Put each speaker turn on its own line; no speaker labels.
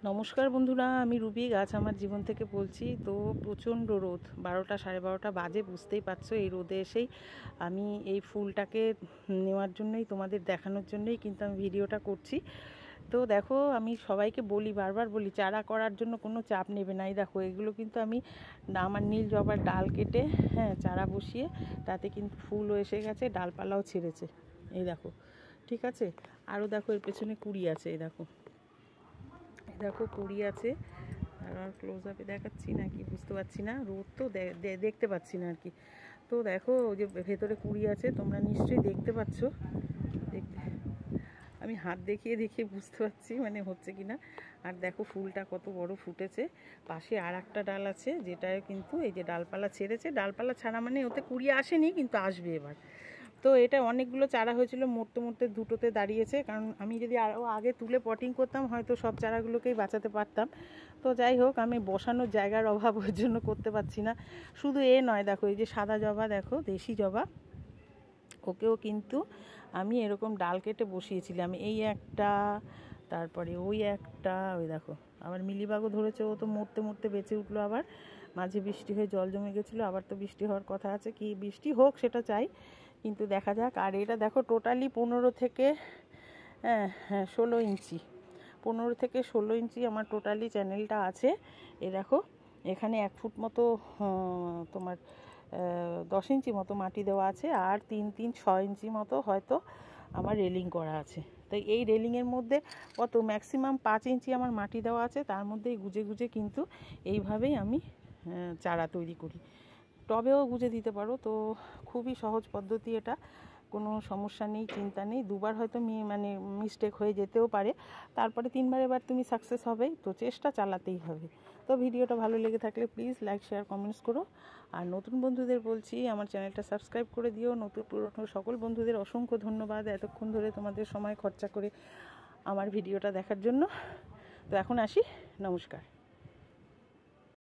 নমস্কার বন্ধুরা, আমি রুবি গাছ আমার জীবন থেকে বলছি। তো প্রচণ্ড রোদ, 12টা 12:30 বাজে, বুঝতেই পারছো। এই রোদে এসেই আমি এই ফুলটাকে নেওয়ার জন্যই, তোমাদের দেখানোর জন্যই কিন্তু আমি ভিডিওটা করছি। তো দেখো, আমি সবাইকে বলি, বারবার বলি, চারা করার জন্য কোনো চাপ নেবে না। এই দেখো, এগুলো কিন্তু আমি আমার নীল জবার ডাল কেটে চারা বসিয়ে তাতে কিন্তু ফুলও এসে গেছে, ডালপালাও ছেড়েছে। এই দেখো, ঠিক আছে। আরও দেখো, এর পেছনে কুড়ি আছে। এই দেখো, দেখো কুড়ি আছে। আর ক্লোজ আপে দেখাচ্ছি না কি বুঝতে পারছি না, রোদ তো দেখতে পাচ্ছি না আর কি। তো দেখো, যে ভেতরে কুড়ি আছে, তোমরা নিশ্চয়ই দেখতে পাচ্ছ। দেখতে আমি হাত দেখিয়ে দেখিয়ে বুঝতে পারছি মানে হচ্ছে কি না। আর দেখো ফুলটা কত বড় ফুটেছে। পাশে আর একটা ডাল আছে, যেটায় কিন্তু এই যে ডালপালা ছেড়েছে। ডালপালা ছাড়া মানে ওতে কুড়ি আসেনি, কিন্তু আসবে এবার। তো এটা অনেকগুলো চারা হয়েছিল, মরতে মরতে দুটোতে দাঁড়িয়েছে। কারণ আমি যদি আরও আগে তুলে পটিং করতাম, হয়তো সব চারাগুলোকেই বাঁচাতে পারতাম। তো যাই হোক, আমি বসানোর জায়গার অভাব ওর জন্য করতে পারছি না। শুধু এ নয়, দেখো এই যে সাদা জবা, দেখো দেশি জবা, ওকেও কিন্তু আমি এরকম ডাল কেটে বসিয়েছিলাম। এই একটা, তারপরে ওই একটা, ওই দেখো আবার মিলিবাগও ধরেছে। ও তো মরতে মরতে বেঁচে উঠলো। আবার মাঝে বৃষ্টি হয়ে জল জমে গেছিলো, আবার তো বৃষ্টি হওয়ার কথা আছে। কি বৃষ্টি হোক সেটা চাই, কিন্তু দেখা যাক। আর এটা দেখো, টোটালি 15 থেকে 16 ইঞ্চি, 15 থেকে 16 ইঞ্চি আমার টোটালি চ্যানেলটা আছে। এ দেখো, এখানে 1 ফুট মতো তোমার 10 ইঞ্চি মতো মাটি দেওয়া আছে, আর 6 ইঞ্চি মতো হয়তো আমার রেলিং করা আছে। তো এই রেলিংয়ের মধ্যে কত ম্যাক্সিমাম 5 ইঞ্চি আমার মাটি দেওয়া আছে, তার মধ্যেই গুজে গুজে কিন্তু এইভাবেই আমি চারা তৈরি করি। টবেও গুজে দিতে পারো। তো খুবই সহজ পদ্ধতি এটা, কোনো সমস্যা নেই, চিন্তা নেই। দুবার হয়তো মানে মিস্টেক হয়ে যেতেও পারে, তারপরে 3বার এবার তুমি সাকসেস হবেই। তো চেষ্টা চালাতেই হবে। তো ভিডিওটা ভালো লেগে থাকলে প্লিজ লাইক, শেয়ার, কমেন্টস করো। আর নতুন বন্ধুদের বলছি, আমার চ্যানেলটা সাবস্ক্রাইব করে দিও। নতুন পুরনো সকল বন্ধুদের অসংখ্য ধন্যবাদ, এতক্ষণ ধরে তোমাদের সময় খরচা করে আমার ভিডিওটা দেখার জন্য। তো এখন আসি, নমস্কার।